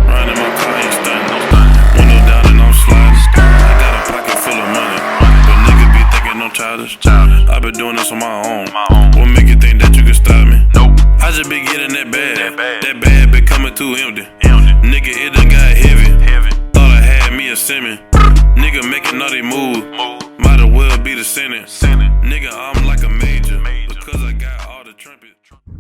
Riding my car, ain't stunting. Window down and I'm sliding. I got a pocket full of money, but niggas be thinking I'm childish. I been doing this on my own. What make you think that you can stop me? Nope. I just been getting that bag. That bag been coming too empty. Nigga, it done got heavy. Thought I had me a Simmons. Nigga making all they moves. Might as well be the Senate. Nigga, I'm like a major because I got all the trumpets.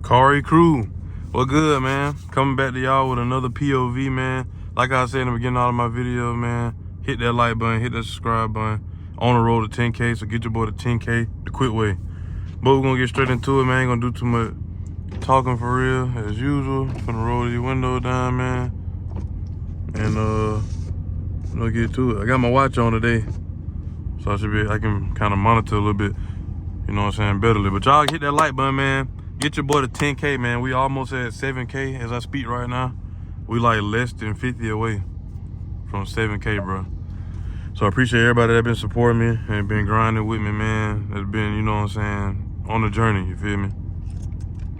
Cari crew, what good, man? Coming back to y'all with another POV, man. Like I said in the beginning of all of my videos, man, hit that like button, hit that subscribe button. On the road to 10K, so get your boy to 10K the quick way. But we're gonna get straight into it, man. Ain't gonna do too much talking for real, as usual. Gonna roll these windows down, man. And we'll get to it. I got my watch on today, so I can kind of monitor a little bit, you know what I'm saying, betterly. But y'all hit that like button, man. Get your boy to 10K, man. We almost at 7K as I speak right now. We like less than 50 away from 7K, bro. So I appreciate everybody that been supporting me and been grinding with me, man. That's been, you know what I'm saying, on the journey, you feel me?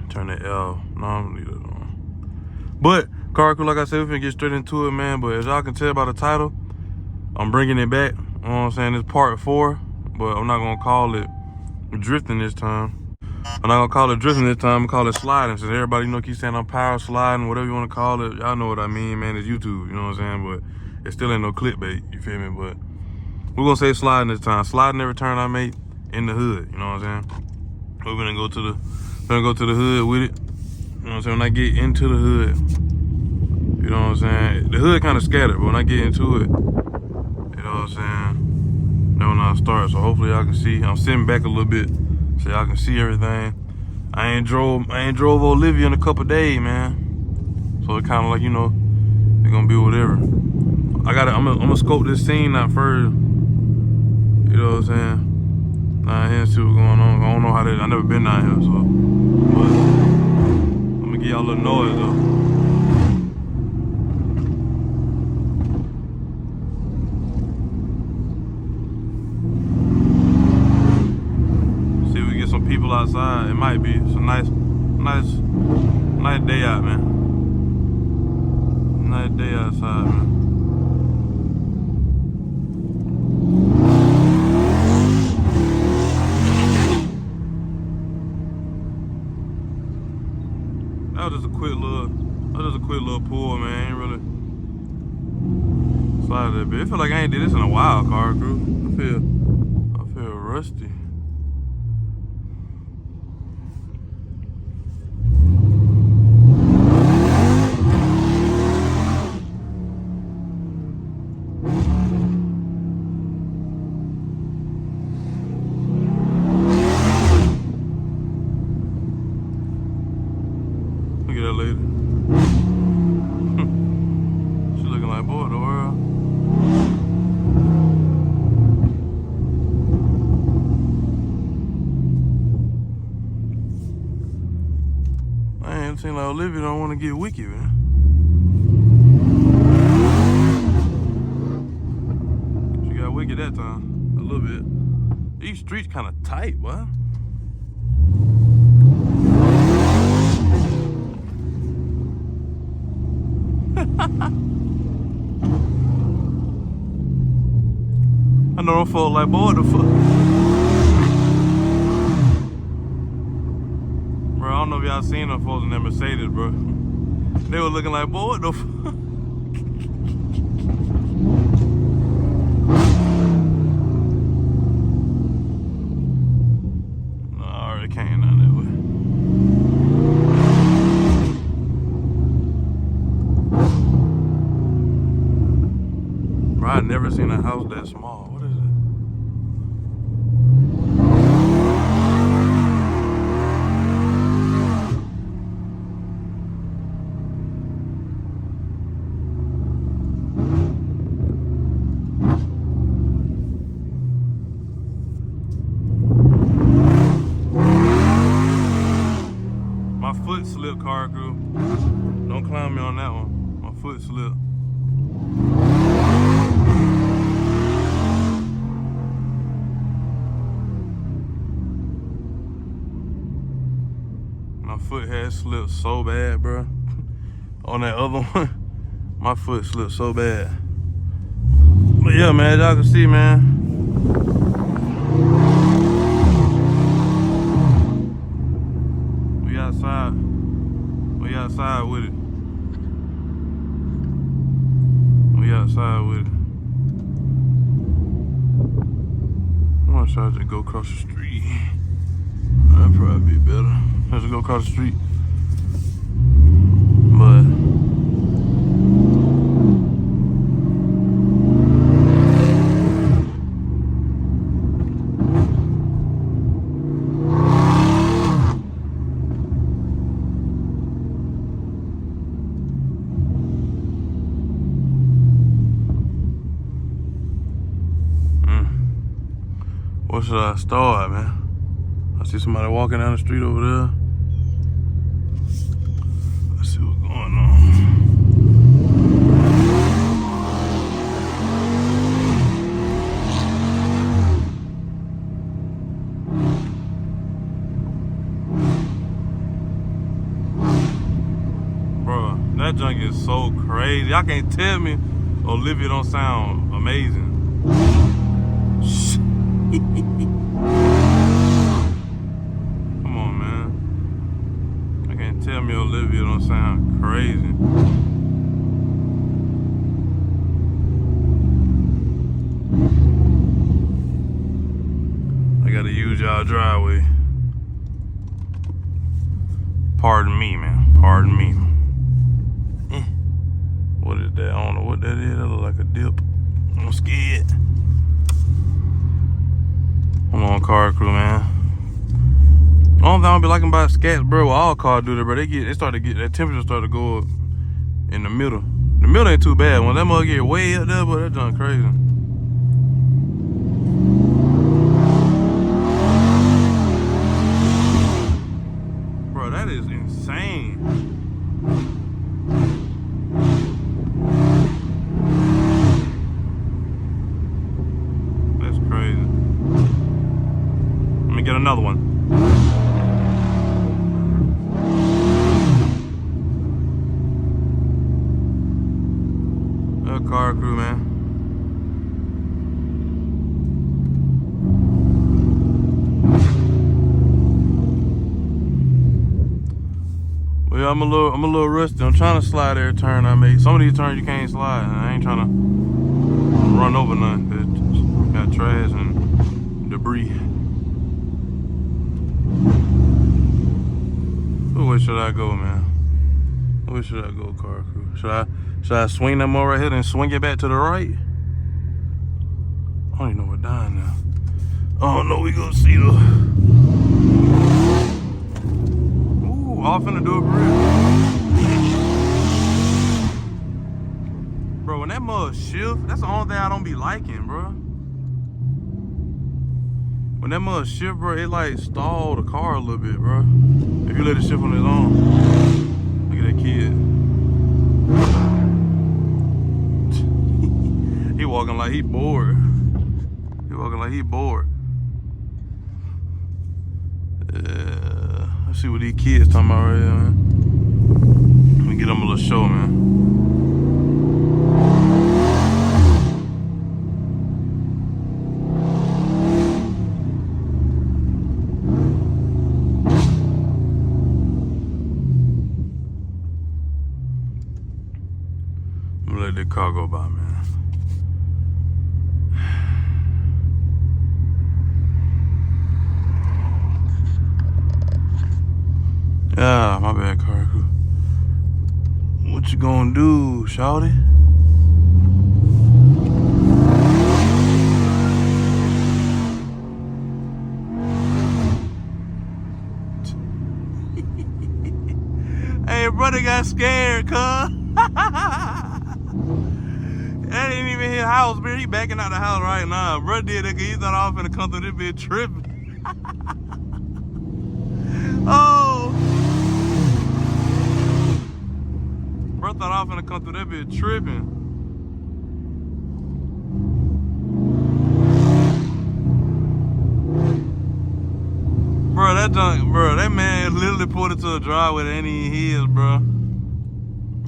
Turn that L. No, I'm gonna leave that on. But, Cari crew, like I said, we finna get straight into it, man. But as y'all can tell by the title, I'm bringing it back. You know what I'm saying? It's part 4, but I'm not gonna call it drifting this time. I'm not gonna call it drifting this time, I'm gonna call it sliding. Since everybody, you know, keep saying I'm power sliding, whatever you wanna call it. Y'all know what I mean, man. It's YouTube, you know what I'm saying? But it still ain't no clickbait, you feel me? But we're gonna say sliding this time. Sliding every turn I make in the hood, you know what I'm saying? We're gonna go to the hood with it. You know what I'm saying? When I get into the hood, you know what I'm saying? The hood kinda scattered, but when I get into it, you know what I'm saying? That's when I start. So hopefully y'all can see. I'm sitting back a little bit so y'all can see everything. I ain't drove Olivia in a couple days, man. So it kinda like, you know, it's gonna be whatever. I'm gonna scope this scene out first. You know what I'm saying? Down here and see what's going on. I don't know how I never been down here, so. But I'm gonna give y'all a little noise though. See if we get some people outside. It might be. It's a nice day out, man. Nice day outside, man. That was just a quick little pull, man. Ain't really slide that bit. I feel like I ain't did this in a while, Cari crew. I feel rusty. Look at that lady. She looking like, boy, the world. Man, it seems like Olivia don't want to get wicked, man. She got wicked that time, a little bit. These streets kind of tight, boy. I know them folk like, boy, what the fuck? Bro, I don't know if y'all seen them folks in that Mercedes, bro. They were looking like, boy, what the fuck? No, I already came down that way. Bro, I never seen a house that small. What is it? My foot slipped, Cari crew. Don't clown me on that one. My foot slipped. My foot had slipped so bad, bro. on that other one. My foot slipped so bad. But yeah, man, y'all can see, man. We outside. We outside with it. We outside with it. I'm gonna try to go across the street. That'd probably be better. Let's go across the street. But where should I start, man? I see somebody walking down the street over there. Let's see what's going on. Bro, that junk is so crazy. Y'all can't tell me Olivia don't sound amazing. Come on, man. I can't tell me Olivia don't sound crazy. I gotta use y'all driveway. Pardon me, man. Pardon me. What is that? I don't know what that is. That look like a dip. I'm scared. Hold on, car crew, man. The only thing I don't be liking about Scats, bro, well, all cars do that, bro. They start to get, that temperature start to go up in the middle. The middle ain't too bad. When that mug get way up there, but that junk crazy. Bro, that is insane. That's crazy. Let me get another one. Car crew, man. Well, I'm a little rusty. I'm trying to slide every turn I make. Some of these turns you can't slide, and I ain't trying to run over nothing. Cause it's got trash and debris. Where should I go, man? Where should I go, car crew? Should I swing that more right here and swing it back to the right? I don't even know we're dying now. Oh no, we gonna see though. Ooh, off in the door bridge. Bro, when that mud shift, that's the only thing I don't be liking, bro. When that mud shift, bro, it like stalled the car a little bit, bro. If you let it shift on its own. Look at that kid. He walking like he bored. He walking like he bored. Let's see what these kids talking about right here, man. Let me get them a little show, man. I'm gonna let that car go by, man. Yeah, my bad, car crew. What you gonna do, shawty? Hey, brother got scared, cuz. That ain't even his house, man. He backing out the house right now. Bro did that because he thought I was finna come through this bitch tripping. Oh. Bro thought I was finna come through that bitch tripping. Bro, that man literally pulled it to a driveway that ain't even his, bro.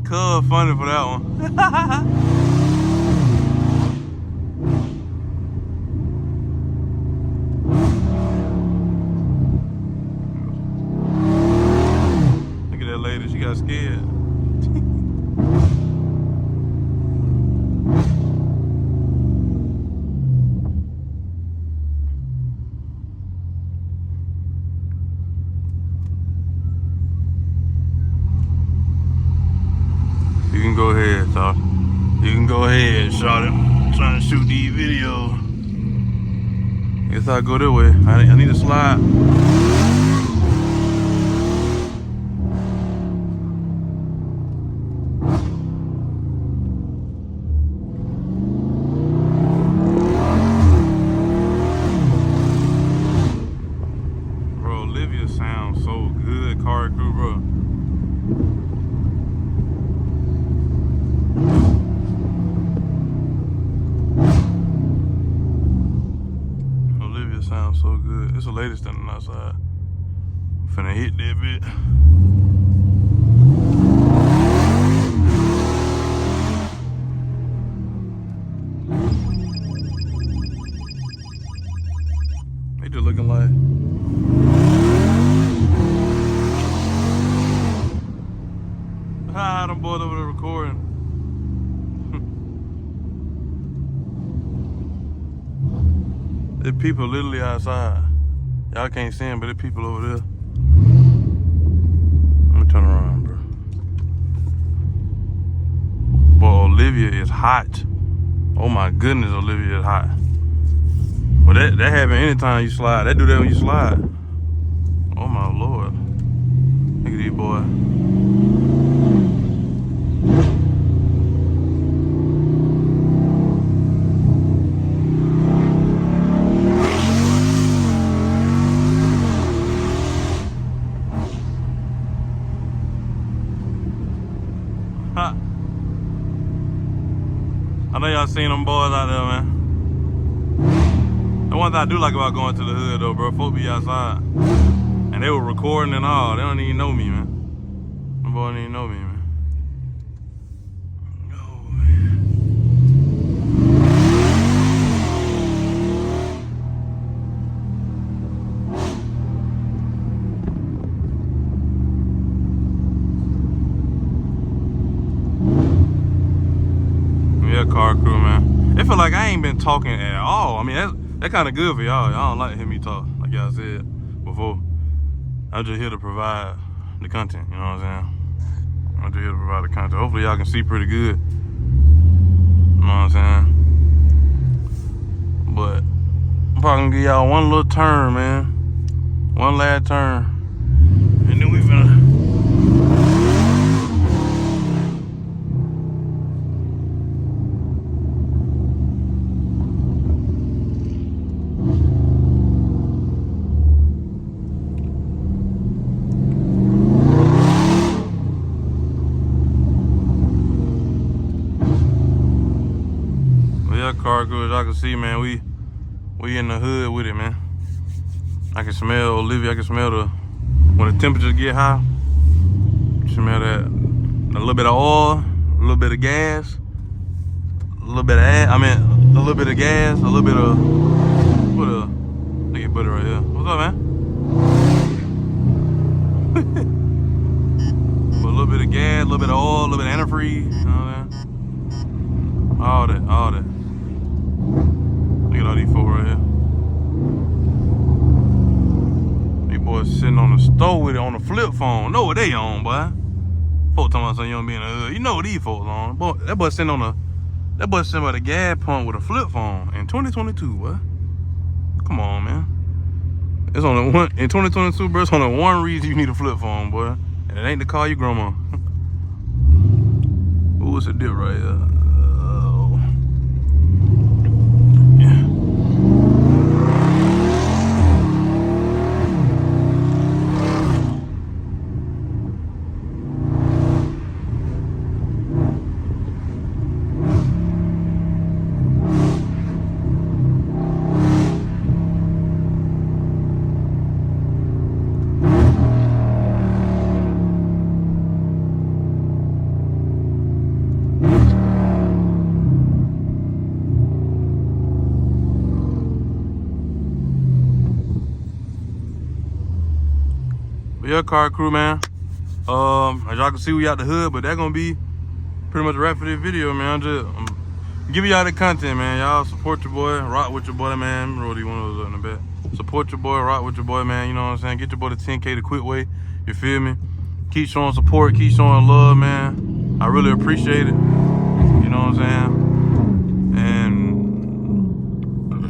Cuz funny for that one. Look at that lady, she got scared. You can go ahead, Todd. You can go ahead, shawty. I'm trying to shoot these videos. Guess I'll go that way. I need to slide. Bro, Olivia sounds so good, Cari crew, bro. Sounds so good. It's a lady standing outside. Finna hit that bit. They just looking like. Hi, them boys over there recording. There's people literally outside. Y'all can't see them, but there's people over there. Let me turn around, bro. Boy, Olivia is hot. Oh my goodness, Olivia is hot. Well, that happen anytime you slide. They do that when you slide. Oh my Lord. Look at these boys. I know y'all seen them boys out there, man. The one thing I do like about going to the hood, though, bro, folk be outside. And they were recording and all. They don't even know me, man. Them boys don't even know me, man. Oh, man. Yeah, Cari crew, man. It feel like I ain't been talking at all. I mean, that's kind of good for y'all. Y'all don't like to hear me talk, like y'all said before. I'm just here to provide the content, you know what I'm saying? I'm just here to provide the content. Hopefully y'all can see pretty good. You know what I'm saying? But I'm probably gonna give y'all one little turn, man. One last turn. And then we finna. Cari crew, as y'all can see, man, we in the hood with it, man. I can smell Olivia. I can smell when the temperatures get high. You smell that, a little bit of oil, a little bit of gas, a little bit of a little bit of gas, a little bit of look at butter right here. What's up, man? But a little bit of gas, a little bit of oil, a little bit of antifreeze. You know what I'm saying? All that. Look at all these folks right here. These boys sitting on the stove with it on the flip phone. Know what they on, boy. Folks talking about something you don't be in the hood. You know what these folks on. Boy, that boy sitting by the gas pump with a flip phone in 2022, boy. Come on, man. It's only one in 2022, bro. It's only one reason you need a flip phone, boy. And it ain't to call your grandma. Ooh, what's a dip right here? But yeah, Cari crew, man. As y'all can see, we out the hood, but that gonna be pretty much a wrap for this video, man. I'm giving y'all the content, man. Y'all support your boy, rock with your boy, man. Roll one of those up in the back. Support your boy, rock with your boy, man. You know what I'm saying? Get your boy to 10K the quick way. You feel me? Keep showing support, keep showing love, man. I really appreciate it. You know what I'm saying? And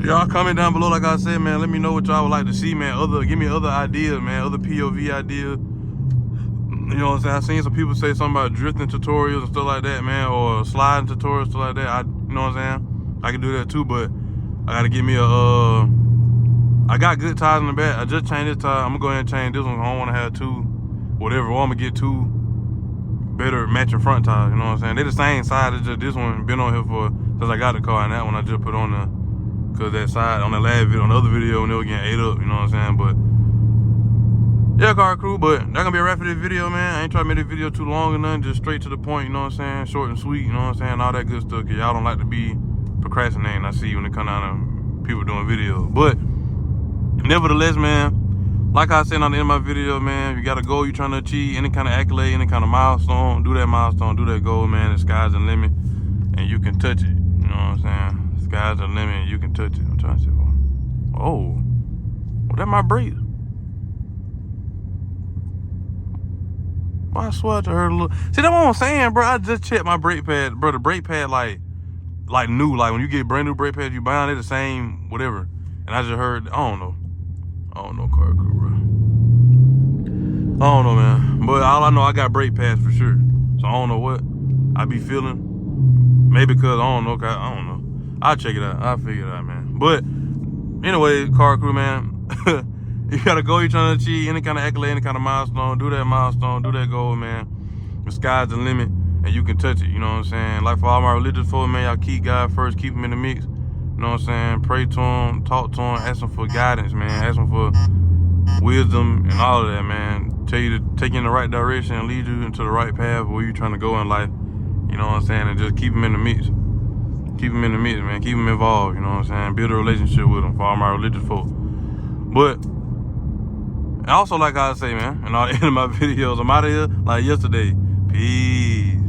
y'all comment down below, like I said, man. Let me know what y'all would like to see, man. Give me other ideas, man. Other POV ideas. You know what I'm saying? I've seen some people say something about drifting tutorials and stuff like that, man, or sliding tutorials, stuff like that. You know what I'm saying? I can do that too, but I gotta get me I got good tires in the back. I just changed this tire. I'm gonna go ahead and change this one. I don't wanna have two, whatever, or I'm gonna get two better matching front tires, you know what I'm saying? They're the same side, it's just this one been on here since I got the car, and that one I just put on there. Cause that side, on the last video, on the other video, when they were getting ate up, you know what I'm saying? But yeah, Cari crew, but that gonna be a wrap for this video, man. I ain't trying to make this video too long or nothing, just straight to the point, you know what I'm saying? Short and sweet, you know what I'm saying? All that good stuff, cause y'all don't like to be procrastinating, I see when it come down to people doing videos. But nevertheless, man, like I said on the end of my video, man, you got a goal you trying to achieve, any kind of accolade, any kind of milestone, do that milestone, do that goal, man. The sky's the limit, and you can touch it, you know what I'm saying? The sky's the limit, and you can touch it. I'm trying to see. Oh, that my brake. I swear to her, look. See, that's what I'm saying, bro. I just checked my brake pad, bro. The brake pad, like new. Like when you get brand new brake pads, you buy them, they the same, whatever. And I just heard, I don't know, Cari crew, bro. I don't know, man. But all I know, I got brake pads for sure. So I don't know what I be feeling. Maybe because I don't know. I don't know. I'll check it out. I'll figure it out, man. But anyway, Cari crew, man. You got a goal you're trying to achieve, any kind of accolade, any kind of milestone, do that milestone, do that goal, man. The sky's the limit, and you can touch it, you know what I'm saying? Like for all my religious folks, man, y'all keep God first, keep him in the mix, you know what I'm saying? Pray to him, talk to him, ask him for guidance, man. Ask him for wisdom and all of that, man. Tell you to take you in the right direction and lead you into the right path where you're trying to go in life, you know what I'm saying? And just keep him in the mix. Keep him in the mix, man. Keep him involved, you know what I'm saying? Build a relationship with him for all my religious folks. But also, like I say, man, and all the end of my videos, I'm out of here like yesterday. Peace.